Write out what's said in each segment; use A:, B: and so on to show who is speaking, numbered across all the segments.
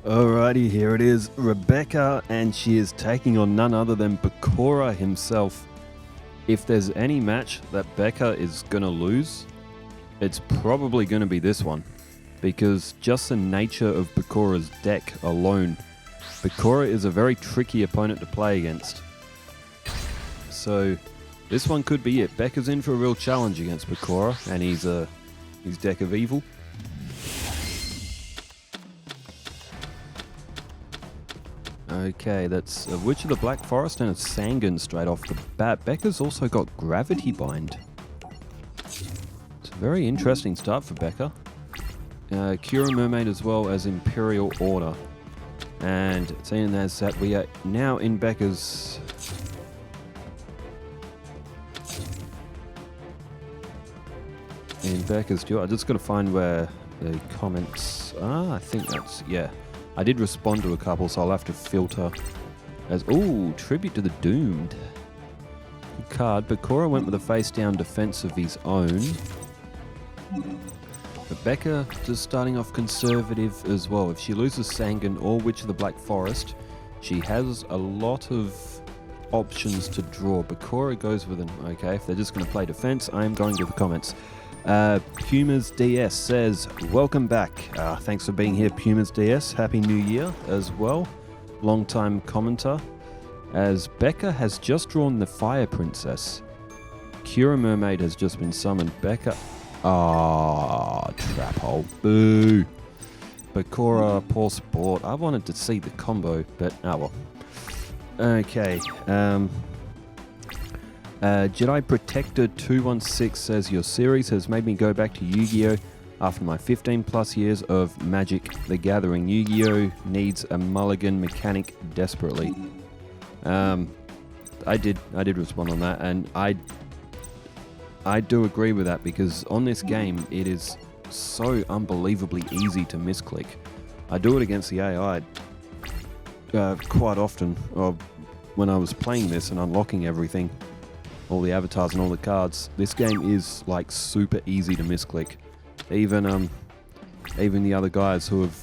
A: Alrighty, here it is, Rebecca, and she is taking on none other than Bakura himself. If there's any match that Becca is going to lose, it's probably going to be this one. Because just the nature of Bakura's deck alone, Bakura is a very tricky opponent to play against. So this one could be it. Becca's in for a real challenge against Bakura, and his deck of evil. Okay, that's a Witch of the Black Forest and a Sangan straight off the bat. Becca's also got Gravity Bind. It's a very interesting start for Becca. Cura Mermaid as well as Imperial Order. And seeing as that we are now in Becca's... duel. I just got to find where the comments... I think that's... yeah. I did respond to a couple, so I'll have to filter as... Ooh, Tribute to the Doomed. Good card. Bakura went with a face-down defense of his own. But Becca just starting off conservative as well. If she loses Sangan or Witch of the Black Forest, she has a lot of options to draw. Bakura goes with an... Okay, if they're just going to play defense, I'm going to the comments. Pumas DS says, welcome back. Thanks for being here, Pumas DS. Happy New Year as well. Long-time commenter. As Becca has just drawn the Fire Princess. Cura Mermaid has just been summoned. Becca... trap hole. Boo. Bakura, poor sport. I wanted to see the combo, but well. Okay. Jedi Protector 216 says, your series has made me go back to Yu-Gi-Oh! After my 15 plus years of Magic the Gathering. Yu-Gi-Oh! Needs a mulligan mechanic desperately. I did respond on that, and I do agree with that, because on this game it is so unbelievably easy to misclick. I do it against the AI quite often, when I was playing this and unlocking everything. All the avatars and all the cards. This game is like super easy to misclick. Even the other guys who have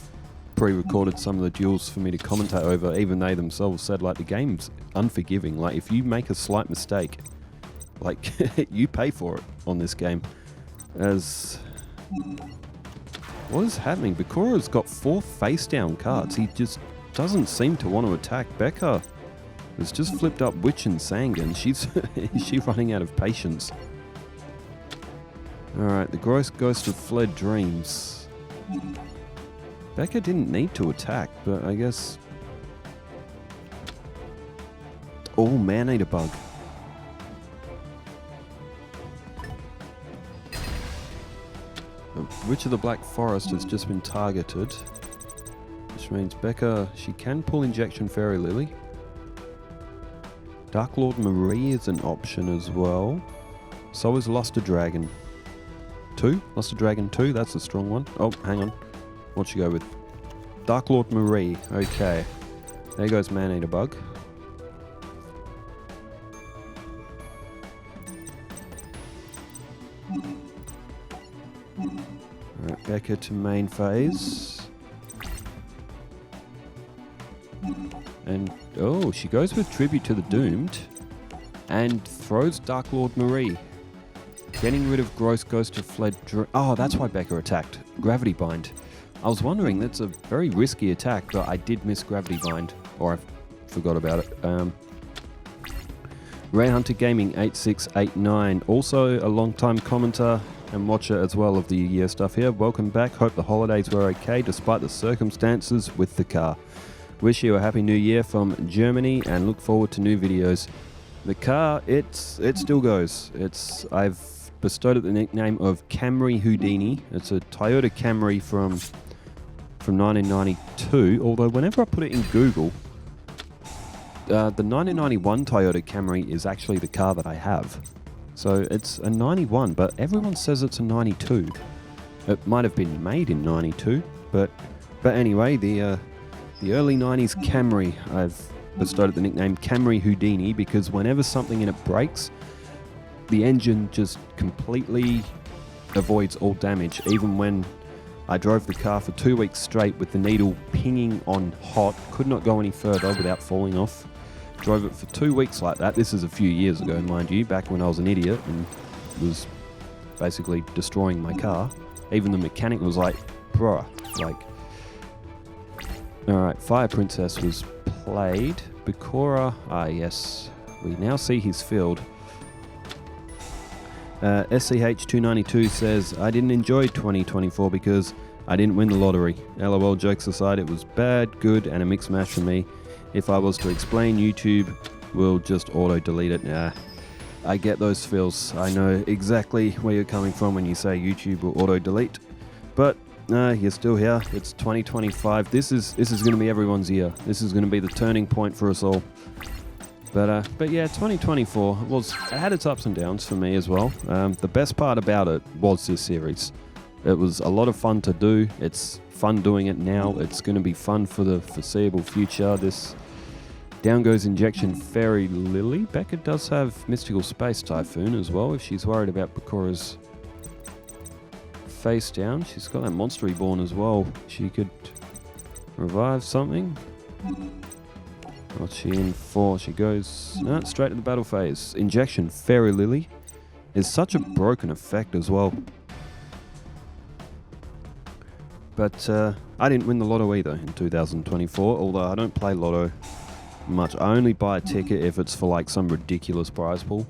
A: pre-recorded some of the duels for me to commentate over, even they themselves said like the game's unforgiving. Like if you make a slight mistake, like you pay for it on this game. As what is happening? Bakura's got 4 face down cards. He just doesn't seem to want to attack. Becca has just flipped up Witch and Sangan. Is she running out of patience? Alright, the gross ghost of fled dreams. Becca didn't need to attack, but I guess... Oh, Man-Eater Bug. Witch of the Black Forest has just been targeted, which means Becca, she can pull Injection Fairy Lily. Dark Lord Marie is an option as well. So is Luster Dragon 2. Luster Dragon 2, that's a strong one. Oh, hang on. What you go with? Dark Lord Marie. Okay. There goes Man-Eater Bug. Alright, Becca to main phase. And, oh, she goes with Tribute to the Doomed and throws Dark Lord Marie. Getting rid of Gross Ghost of Fled... Oh, that's why Becca attacked. Gravity Bind. I was wondering, that's a very risky attack, but I did miss Gravity Bind. Or I forgot about it. Ray Hunter Gaming 8689. Also a long-time commenter and watcher as well of the year stuff here. Welcome back. Hope the holidays were okay despite the circumstances with the car. Wish you a happy new year from Germany and look forward to new videos. The car, it still goes. I've bestowed it the nickname of Camry Houdini. It's a Toyota Camry from 1992. Although whenever I put it in Google, the 1991 Toyota Camry is actually the car that I have. So it's a 91, but everyone says it's a 92. It might have been made in 92, but anyway, the early 90s Camry, I've bestowed it the nickname Camry Houdini because whenever something in it breaks, the engine just completely avoids all damage, even when I drove the car for 2 weeks straight with the needle pinging on hot. Could not go any further without falling off. Drove it for 2 weeks like that. This is a few years ago, mind you, back when I was an idiot and was basically destroying my car. Even the mechanic was like, bruh, like... Alright, Fire Princess was played. Bakura, yes. We now see his field. SCH292 says, I didn't enjoy 2024 because I didn't win the lottery. LOL, jokes aside, it was bad, good, and a mixed match for me. If I was to explain, YouTube will just auto-delete it. Nah, I get those feels. I know exactly where you're coming from when you say YouTube will auto-delete. But you're still here. It's 2025. This is going to be everyone's year. This is going to be the turning point for us all. But yeah, 2024 it had its ups and downs for me as well. The best part about it was this series. It was a lot of fun to do. It's fun doing it now. It's going to be fun for the foreseeable future. This down goes Injection Fairy Lily. Becca does have Mystical Space Typhoon as well if she's worried about Bakura's face down. She's got that Monster Reborn as well. She could revive something. What's she in for? She goes straight to the battle phase. Injection Fairy Lily is such a broken effect as well. But I didn't win the lotto either in 2024, although I don't play lotto much. I only buy a ticket if it's for like some ridiculous prize pool.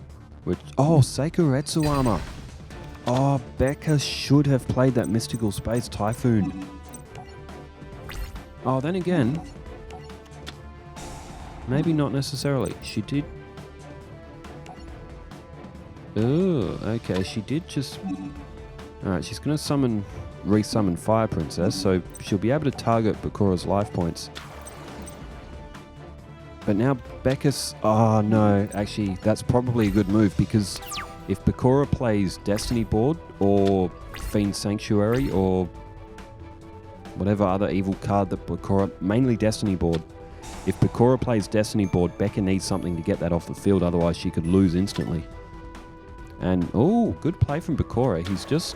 A: Seikuretsu armor. Oh, Becca should have played that Mystical Space Typhoon. Oh, then again... Maybe not necessarily. She did... Oh, okay. She did just... Alright, she's going to resummon Fire Princess, so she'll be able to target Bakura's life points. But now Becca's... Oh, no. Actually, that's probably a good move, because if Bakura plays Destiny Board, or Fiend Sanctuary, or whatever other evil card that Bakura... Mainly Destiny Board. If Bakura plays Destiny Board, Becca needs something to get that off the field, otherwise she could lose instantly. And, oh, good play from Bakura. He's just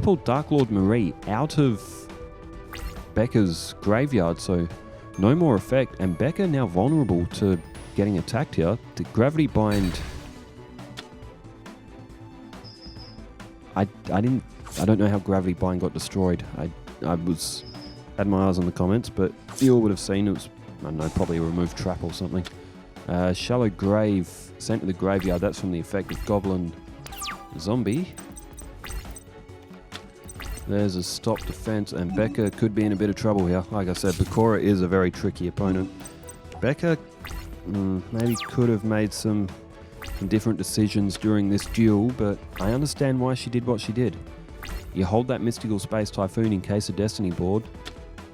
A: pulled Dark Lord Marie out of Becca's graveyard, so no more effect. And Becca now vulnerable to getting attacked here. The Gravity Bind... I don't know how Gravity Bind got destroyed. I had my eyes on the comments, but you all would have seen it was, I don't know, probably a removed trap or something. Shallow Grave, sent to the graveyard. That's from the effect of Goblin Zombie. There's a stop defense, and Becca could be in a bit of trouble here. Like I said, Bakura is a very tricky opponent. Becca maybe could have made some different decisions during this duel, but I understand why she did what she did. You hold that Mystical Space Typhoon in case of Destiny Board,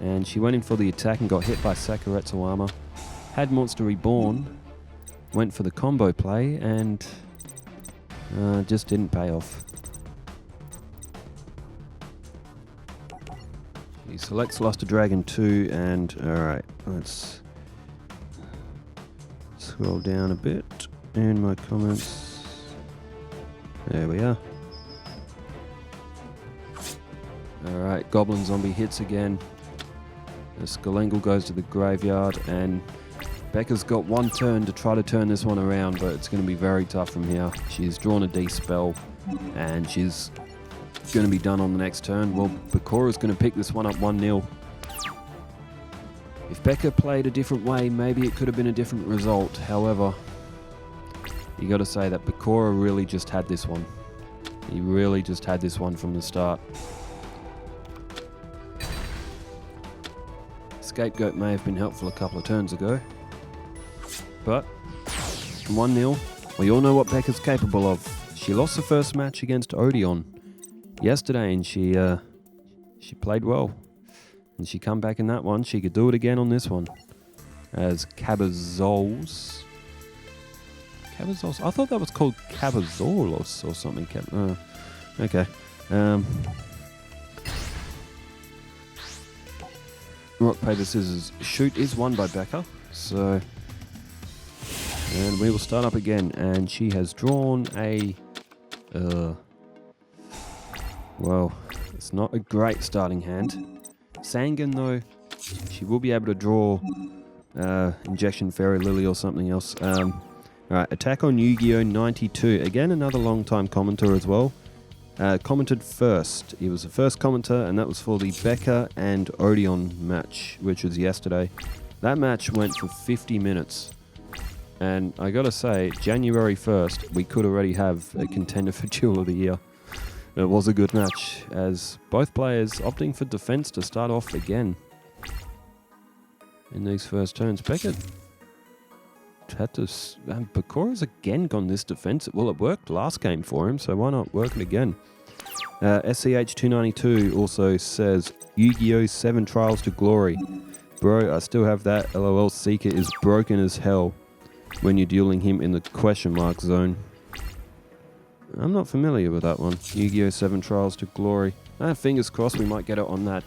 A: and she went in for the attack and got hit by Sakuretsu armor. Had Monster Reborn, went for the combo play, and just didn't pay off. She selects Luster Dragon 2, and alright, let's scroll down a bit in my comments. There we are. Alright, Goblin Zombie hits again. The Skalengal goes to the graveyard, and Becca's got one turn to try to turn this one around, but it's going to be very tough from here. She's drawn a D-spell, and she's going to be done on the next turn. Well, Bakura's going to pick this one up 1-0. If Becca played a different way, maybe it could have been a different result. However, you got to say that Bakura really just had this one. He really just had this one from the start. Scapegoat may have been helpful a couple of turns ago, but 1-0, we all know what Becca's capable of. She lost the first match against Odeon yesterday, and she played well, and she come back in that one. She could do it again on this one as Cabazols. I thought that was called Cabazolos or something. Okay. Rock, paper, scissors, shoot is won by Becca. So, and we will start up again. And she has drawn a, It's not a great starting hand. Sangan, though, she will be able to draw Injection Fairy Lily or something else. Alright, attack on Yu-Gi-Oh! 92. Again, another long-time commenter as well. Commented first. He was the first commenter, and that was for the Becca and Odeon match, which was yesterday. That match went for 50 minutes. And I gotta say, January 1st, we could already have a contender for Duel of the Year. It was a good match, as both players opting for defense to start off again. In these first turns, Becca had to... Bakura's again gone this defense. Well, it worked last game for him, so why not work it again? SCH292 also says, Yu-Gi-Oh! 7 Trials to Glory. Bro, I still have that. LOL, Seeker is broken as hell when you're dueling him in the question mark zone. I'm not familiar with that one. Yu-Gi-Oh! 7 Trials to Glory. Fingers crossed we might get it on that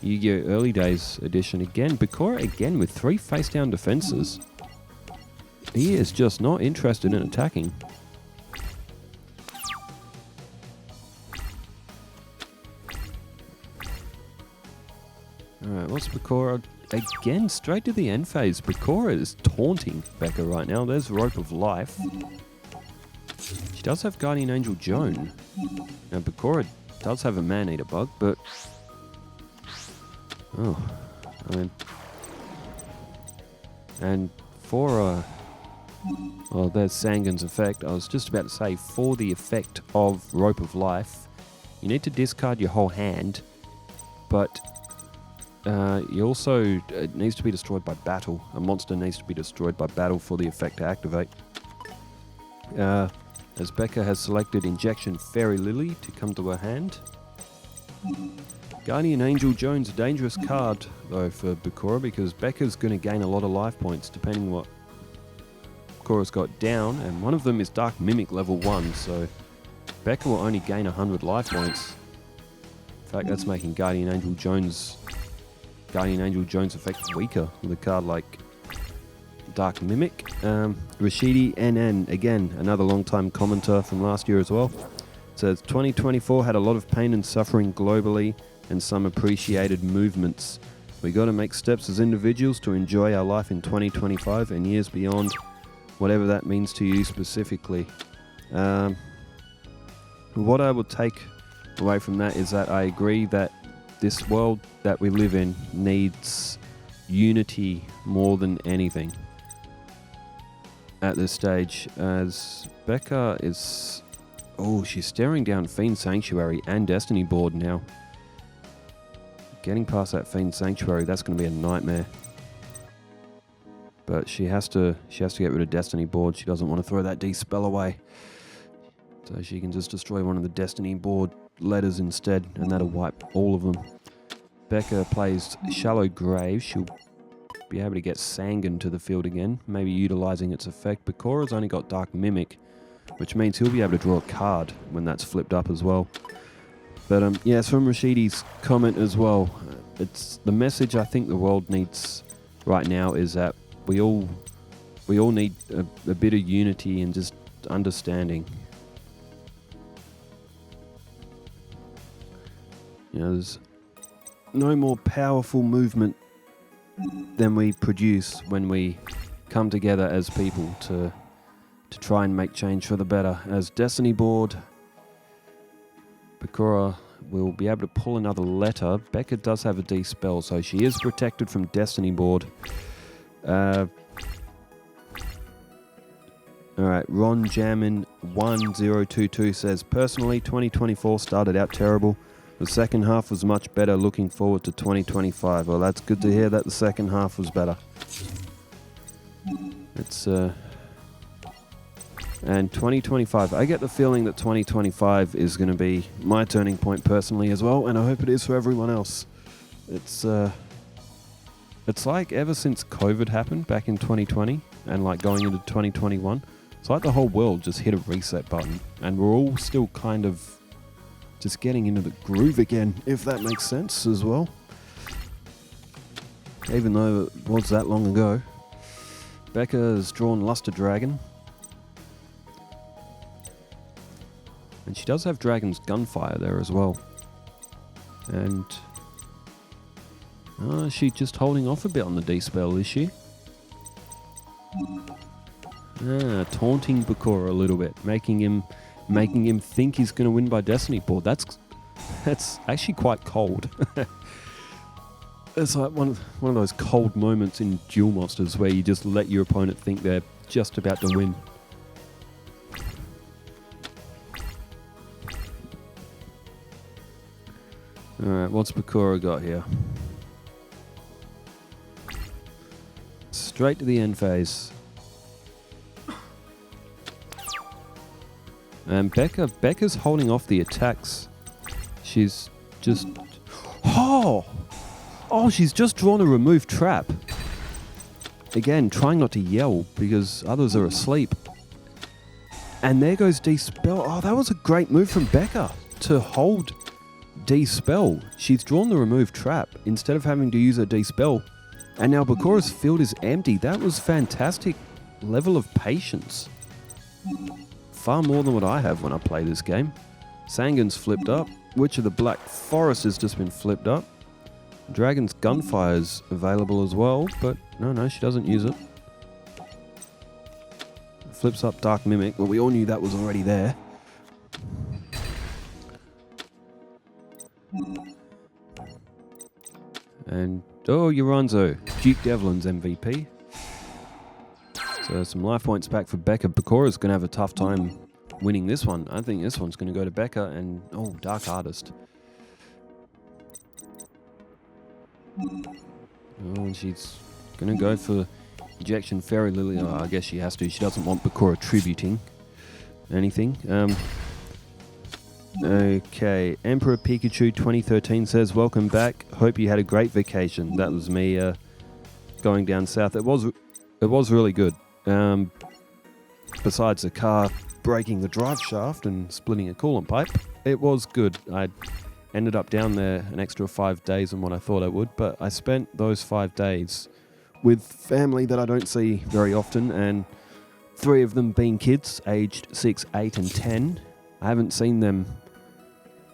A: Yu-Gi-Oh! Early Days edition again. Bakura again with 3 face-down defenses. He is just not interested in attacking. Alright, what's Bakura? Again, straight to the end phase. Bakura is taunting Becca right now. There's Rope of Life. She does have Guardian Angel Joan. Now, Bakura does have a Man-Eater bug, but... Oh, I mean... And for, well, there's Sangan's effect. I was just about to say, for the effect of Rope of Life, you need to discard your whole hand, but you also... It needs to be destroyed by battle. A monster needs to be destroyed by battle for the effect to activate. As Becca has selected Injection Fairy Lily to come to her hand. Guardian Angel Joan's a dangerous card, though, for Bakura, because Becca's going to gain a lot of life points, depending what Bakura's got down, and one of them is Dark Mimic level 1, so Becca will only gain 100 life points. In fact, that's making Guardian Angel Joan's effect weaker with a card like Dark Mimic. Rashidi NN, again, another long-time commenter from last year as well, says 2024 had a lot of pain and suffering globally and some appreciated movements. We got to make steps as individuals to enjoy our life in 2025 and years beyond, whatever that means to you specifically. What I would take away from that is that I agree that this world that we live in needs unity more than anything at this stage, as Becca is... Oh, she's staring down Fiend Sanctuary and Destiny board now. Getting past that Fiend Sanctuary, that's going to be a nightmare. But she has to get rid of Destiny board. She doesn't want to throw that D-spell away. So she can just destroy one of the Destiny board letters instead, and that'll wipe all of them. Becca plays Shallow Grave. She'll be able to get Sangan to the field again, maybe utilizing its effect. Bakura's only got Dark Mimic, which means he'll be able to draw a card when that's flipped up as well. But yeah, it's from Rashidi's comment as well. It's the message I think the world needs right now is that we all need a bit of unity and just understanding. You know, there's no more powerful movement than we produce when we come together as people to try and make change for the better. As Destiny board, Bakura will be able to pull another letter. Becca does have a D-spell, so she is protected from Destiny board. Alright, Ron Jammin 1022 says, personally, 2024 started out terrible. The second half was much better. Looking forward to 2025. Well, that's good to hear that the second half was better. It's and 2025. I get the feeling that 2025 is going to be my turning point personally as well, and I hope it is for everyone else. It's like ever since COVID happened back in 2020 and like going into 2021, it's like the whole world just hit a reset button, and we're all still kind of just getting into the groove again, if that makes sense as well. Even though it was that long ago. Becca has drawn Luster Dragon. And she does have Dragon's Gunfire there as well. And she's just holding off a bit on the D-spell, is she? Taunting Bakura a little bit, making him think he's going to win by Destiny board. That's actually quite cold. It's like one of those cold moments in Duel Monsters where you just let your opponent think they're just about to win. Alright, what's Bakura got here? Straight to the end phase. And Becca's holding off the attacks. She's just... Oh, she's just drawn a remove trap. Again, trying not to yell because others are asleep. And there goes D-spell. Oh, that was a great move from Becca to hold D-spell. She's drawn the remove trap instead of having to use her D-spell. And now Bakura's field is empty. That was fantastic level of patience. Far more than what I have when I play this game. Sangan's flipped up. Witch of the Black Forest has just been flipped up. Dragon's Gunfire's available as well, but no, she doesn't use it. Flips up Dark Mimic, well, we all knew that was already there. And, Yoranzo, Duke Devlin's MVP. So some life points back for Becca. Bakura's going to have a tough time winning this one. I think this one's going to go to Becca and, Dark Artist. And she's going to go for Ejection Fairy Lily. I guess she has to. She doesn't want Bakura tributing anything. Okay, Emperor Pikachu 2013 says, welcome back. Hope you had a great vacation. That was me going down south. It was really good. Besides the car breaking the drive shaft and splitting a coolant pipe, it was good. I ended up down there an extra 5 days than what I thought I would, but I spent those 5 days with family that I don't see very often, and 3 of them being kids aged 6, 8 and 10. I haven't seen them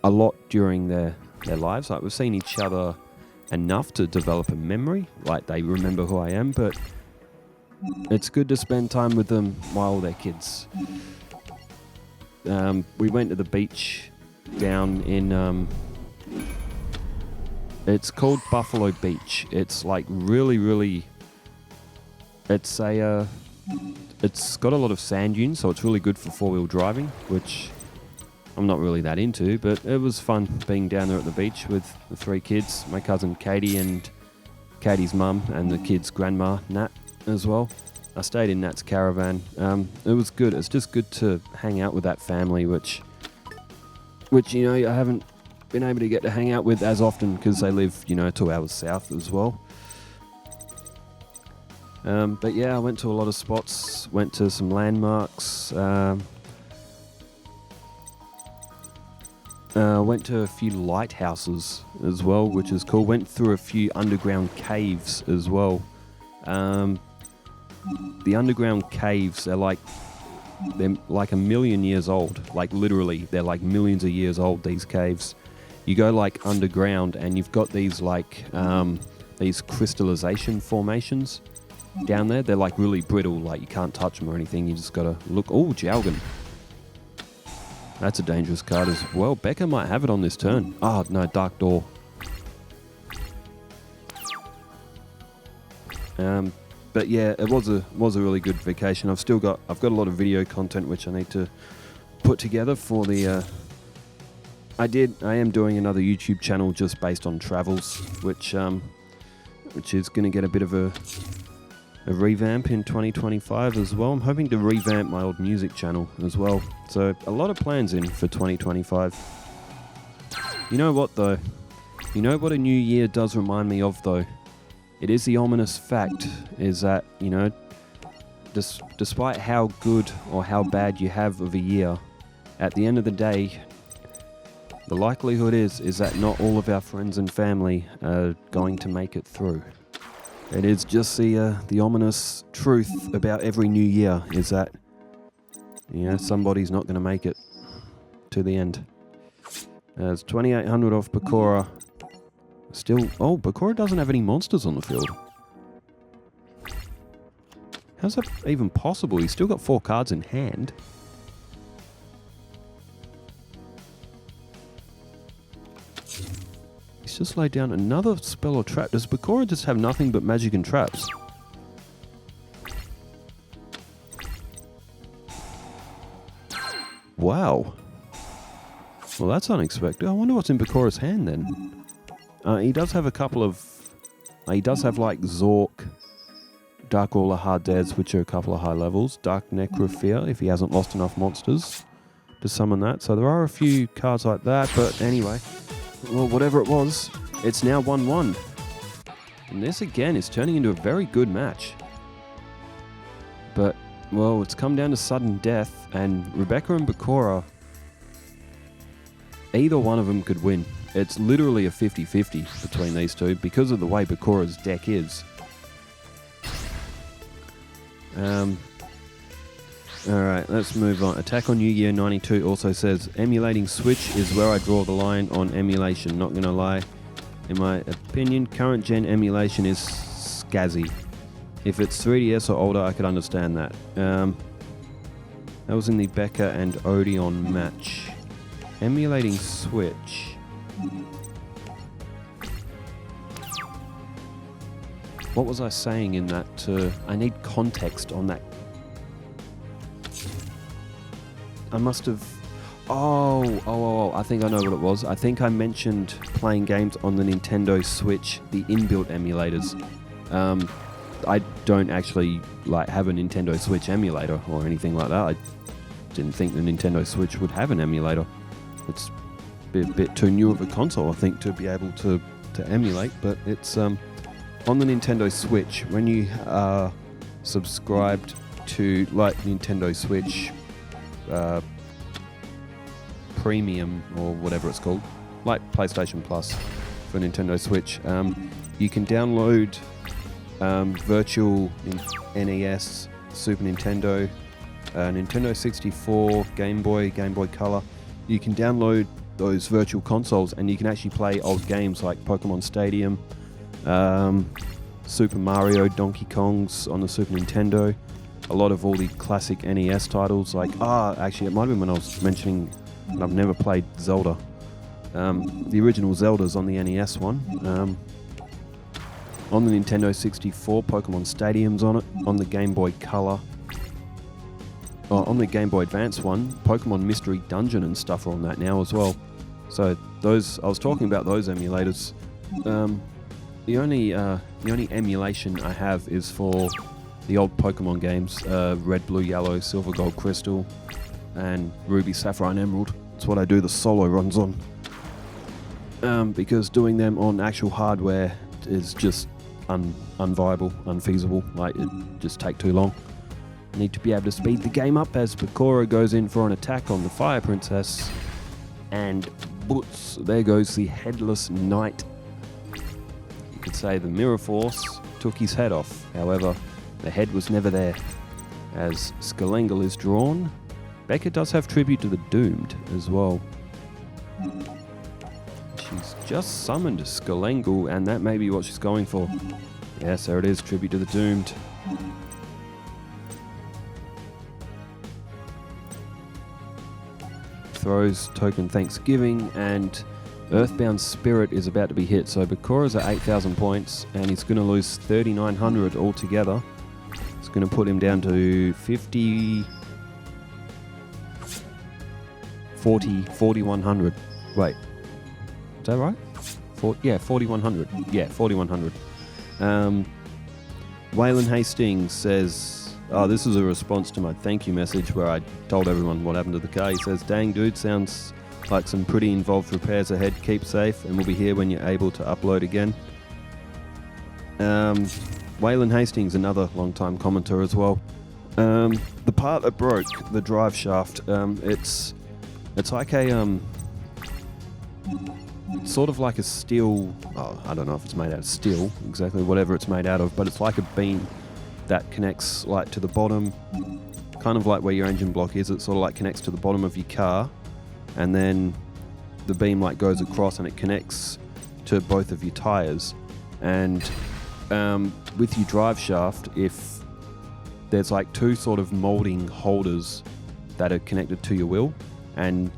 A: a lot during their lives. Like, we've seen each other enough to develop a memory, like they remember who I am, but it's good to spend time with them while they're kids. We went to the beach down in it's called Buffalo Beach. It's like really it's got a lot of sand dunes, so it's really good for 4-wheel driving, which I'm not really that into, but it was fun being down there at the beach with the 3 kids, my cousin Katie and Katie's mum, and the kids' grandma Nat as well. I stayed in Nat's caravan. It was good. It's just good to hang out with that family, which I haven't been able to get to hang out with as often because they live 2 hours south as well. But yeah, I went to a lot of spots, went to some landmarks, went to a few lighthouses as well, which is cool. Went through a few underground caves as well. The underground caves they're like a million years old. Like literally, they're like millions of years old, these caves. You go like underground and you've got these these crystallization formations down there. They're like really brittle, like you can't touch them or anything. You just gotta look. Oh, Jalgan. That's a dangerous card as well. Becca might have it on this turn. Oh, no, Dark Door. But yeah, it was a really good vacation. I've got a lot of video content which I need to put together for the. I am doing another YouTube channel just based on travels, which is going to get a bit of a revamp in 2025 as well. I'm hoping to revamp my old music channel as well. So a lot of plans in for 2025. You know what though? You know what a new year does remind me of though? It is the ominous fact is that, despite how good or how bad you have of a year, at the end of the day, the likelihood is that not all of our friends and family are going to make it through. It is just the ominous truth about every new year is that, somebody's not going to make it to the end. There's 2,800 off Bakura. Still... Oh, Bakura doesn't have any monsters on the field. How's that even possible? He's still got 4 cards in hand. He's just laid down another spell or trap. Does Bakura just have nothing but magic and traps? Wow. Well, that's unexpected. I wonder what's in Bakura's hand then. He does have a couple of... he does have like Zork, Dark Ruler Hardez, which are a couple of high levels. Dark Necrophere, if he hasn't lost enough monsters to summon that. So there are a few cards like that, but anyway. Well, whatever it was, it's now 1-1. And this again is turning into a very good match. But, well, it's come down to sudden death, and Rebecca and Bakura, either one of them could win. It's literally a 50-50 between these two because of the way Bakura's deck is. Alright, let's move on. Attack on Yu-Gi-Oh! 92 also says, emulating Switch is where I draw the line on emulation. Not gonna lie. In my opinion, current gen emulation is scazzy. If it's 3DS or older, I could understand that. That was in the Becca and Odeon match. Emulating Switch. What was I saying in that? I need context on that. I must have... Oh, I think I know what it was. I think I mentioned playing games on the Nintendo Switch, the inbuilt emulators. I don't actually have a Nintendo Switch emulator or anything like that. I didn't think the Nintendo Switch would have an emulator. It's a bit too new of a console, I think, to be able to emulate, but it's on the Nintendo Switch. When you are subscribed to Nintendo Switch Premium or whatever it's called, like PlayStation Plus for Nintendo Switch, you can download virtual NES, Super Nintendo, Nintendo 64, Game Boy Color. You can download those virtual consoles and you can actually play old games like Pokemon Stadium, Super Mario, Donkey Kongs on the Super Nintendo, a lot of all the classic NES titles actually it might have been when I was mentioning I've never played Zelda. The original Zelda's on the NES one. On the Nintendo 64, Pokemon Stadium's on it. On the Game Boy Color. On the Game Boy Advance one, Pokemon Mystery Dungeon and stuff are on that now as well. So those, I was talking about those emulators. The only emulation I have is for the old Pokemon games, Red, Blue, Yellow, Silver, Gold, Crystal, and Ruby, Sapphire, and Emerald. It's what I do the solo runs on. Because doing them on actual hardware is just unviable, unfeasible. It just take too long. I need to be able to speed the game up as Bakura goes in for an attack on the Fire Princess. And boots, there goes the Headless Knight. You could say the Mirror Force took his head off. However, the head was never there. As Skelengel is drawn, Becca does have Tribute to the Doomed as well. She's just summoned Skelengel, and that may be what she's going for. Yes, there it is, Tribute to the Doomed. Throws Token Thanksgiving, and Earthbound Spirit is about to be hit. So Bakura's at 8,000 points, and he's going to lose 3,900 altogether. It's going to put him down to 4,100. Wait. Is that right? 4,100. Yeah, 4,100. Waylon Hastings says, this is a response to my thank you message where I told everyone what happened to the car. He says, dang dude, sounds like some pretty involved repairs ahead. Keep safe and we'll be here when you're able to upload again. Waylon Hastings, another long-time commenter as well. The part that broke, the drive shaft, it's like a... It's sort of like a steel, I don't know if it's made out of steel, exactly whatever it's made out of, but it's like a beam that connects to the bottom, kind of like where your engine block is. It sort of connects to the bottom of your car, and then the beam goes across and it connects to both of your tires. And with your drive shaft, if there's like two sort of molding holders that are connected to your wheel, and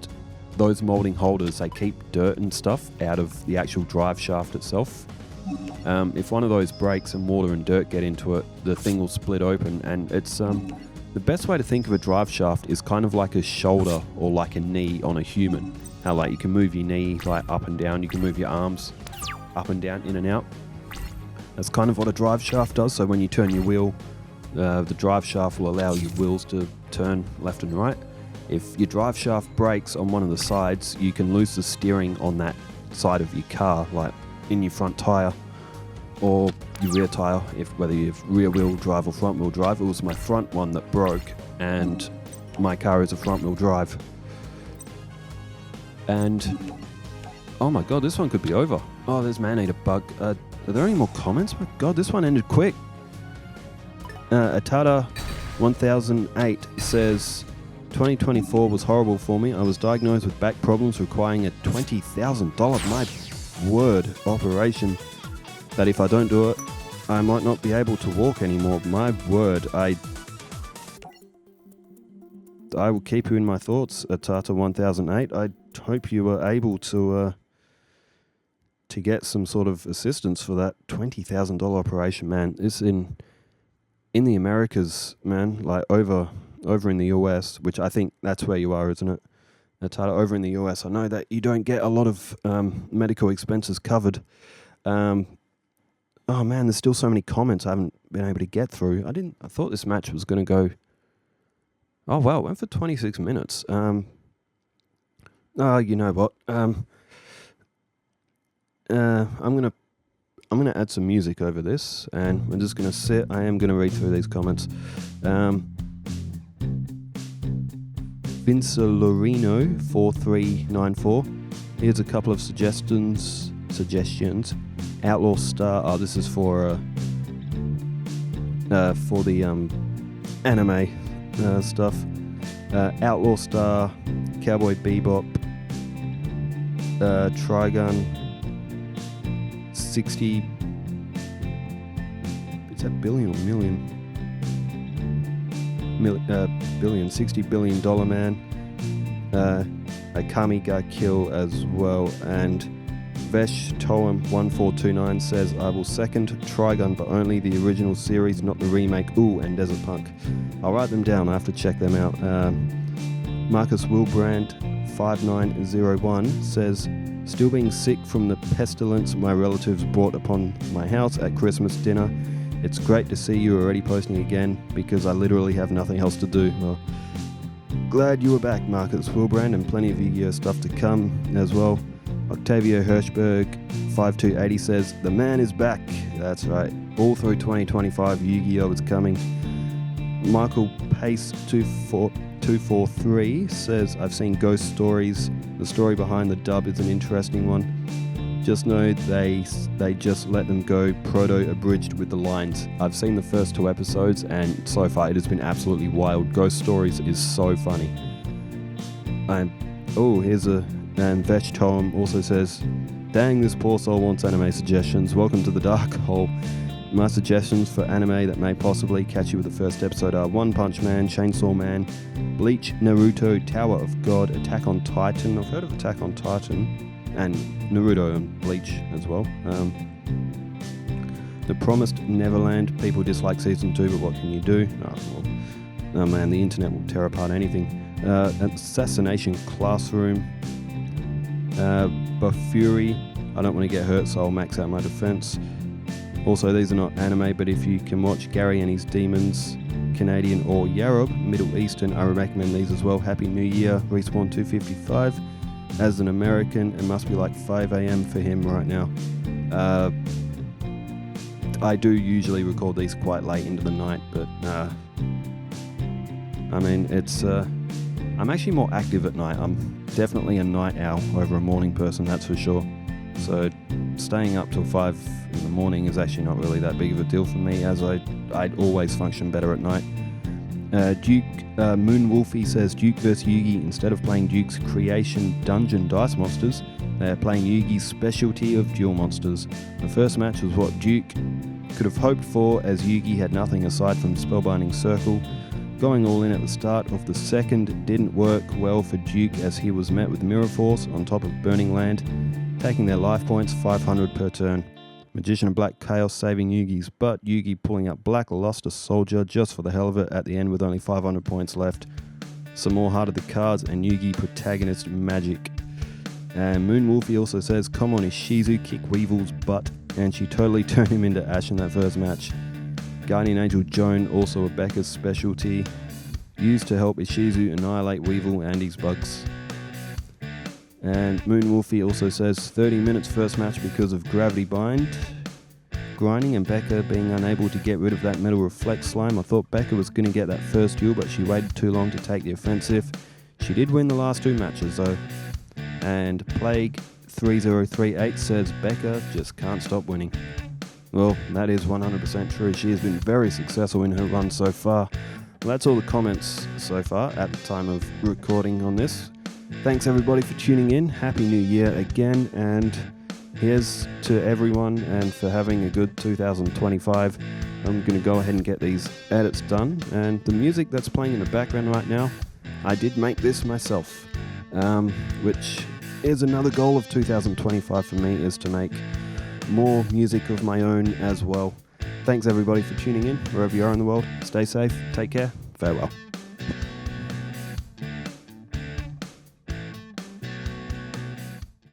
A: those molding holders, they keep dirt and stuff out of the actual drive shaft itself. If one of those breaks and water and dirt get into it, the thing will split open. And it's the best way to think of a drive shaft is kind of like a shoulder or like a knee on a human. How like you can move your knee like up and down, you can move your arms up and down, in and out. That's kind of what a drive shaft does. So when you turn your wheel, the drive shaft will allow your wheels to turn left and right. If your drive shaft breaks on one of the sides, you can lose the steering on that side of your car, like in your front tire or your rear tire, whether you have rear wheel drive or front wheel drive. It was my front one that broke, and my car is a front wheel drive. And oh my god, this one could be over. Oh, there's man-eater bug. Are there any more comments? My god, this one ended quick. Atada 1008 says, 2024 was horrible for me. I was diagnosed with back problems requiring a $20,000, my word, operation. That if I don't do it, I might not be able to walk anymore. My word, I will keep you in my thoughts, Atata 1008. I hope you were able to get some sort of assistance for that $20,000 operation, man. It's in the Americas, man, like over in the US, which I think that's where you are, isn't it? Atata, over in the US, I know that you don't get a lot of medical expenses covered. Oh man, there's still so many comments I haven't been able to get through. I thought this match was going to go... Oh wow, it went for 26 minutes. You know what? I'm gonna add some music over this, and I'm just gonna sit. I am gonna read through these comments. Vincelorino 4394. Here's a couple of suggestions. Outlaw Star. Oh, this is for the anime stuff. Outlaw Star, Cowboy Bebop, Trigun, 60. Is that billion or million? Billion, $60 billion man. Akami got killed as well, and Vesh Toem 1429 says, I will second Trigun, but only the original series, not the remake. Ooh, and Desert Punk. I'll write them down. I have to check them out. Marcus Wilbrand 5901 says, still being sick from the pestilence my relatives brought upon my house at Christmas dinner. It's great to see you already posting again, because I literally have nothing else to do. Well, glad you were back, Marcus Wilbrand, and plenty of Yu-Gi-Oh stuff to come as well. Octavio Hirschberg 5280 says, the man is back. That's right. All through 2025, Yu-Gi-Oh is coming. Michael Pace 243 says, I've seen Ghost Stories. The story behind the dub is an interesting one. Just know they just let them go proto-abridged with the lines. I've seen the first 2 episodes, and so far it has been absolutely wild. Ghost Stories is so funny. Here's a... And Vetch Toem also says, dang, this poor soul wants anime suggestions. Welcome to the dark hole. My suggestions for anime that may possibly catch you with the first episode are One Punch Man, Chainsaw Man, Bleach, Naruto, Tower of God, Attack on Titan. I've heard of Attack on Titan, and Naruto and Bleach as well. The Promised Neverland. People dislike season 2, but what can you do? Oh man, the internet will tear apart anything. Assassination Classroom. Bafuri, I don't want to get hurt, so I'll max out my defense. Also, these are not anime, but if you can watch Gary and his Demons, Canadian or Yarub, Middle Eastern, I recommend these as well. Happy New Year, Respawn 255. As an American, it must be like 5 a.m. for him right now. I do usually record these quite late into the night, but I mean, it's... I'm actually more active at night. I'm definitely a night owl over a morning person, that's for sure. So staying up till 5 in the morning is actually not really that big of a deal for me, as I'd always function better at night. Duke Moon Wolfie says, Duke vs Yugi, instead of playing Duke's Creation Dungeon Dice Monsters, They're playing Yugi's specialty of duel monsters. The first match was what Duke could have hoped for, as Yugi had nothing aside from Spellbinding Circle. Going all in at the start of the second didn't work well for Duke, as he was met with Mirror Force on top of Burning Land, taking their life points 500 per turn. Magician of Black Chaos saving Yugi's butt. Yugi pulling up Black lost a soldier just for the hell of it at the end with only 500 points left. Some more Heart of the Cards and Yugi protagonist magic. And Moon Wolfie also says, come on Ishizu, kick Weevil's butt, and she totally turned him into ash in that first match. Guardian Angel Joan, also a Becca's specialty, used to help Ishizu annihilate Weevil and his bugs. And Moon Wolfie also says 30 minutes first match because of Gravity Bind, grinding, and Becca being unable to get rid of that Metal Reflect slime. I thought Becca was going to get that first duel, but she waited too long to take the offensive. She did win the last two matches though. And Plague 3038 says Becca just can't stop winning. Well, that is 100% true. She has been very successful in her run so far. Well, that's all the comments so far at the time of recording on this. Thanks everybody for tuning in. Happy New Year again, and here's to everyone and for having a good 2025. I'm going to go ahead and get these edits done, and the music that's playing in the background right now, I did make this myself, which is another goal of 2025 for me, is to make more music of my own as well. Thanks everybody for tuning in, wherever you are in the world. Stay safe, take care, farewell.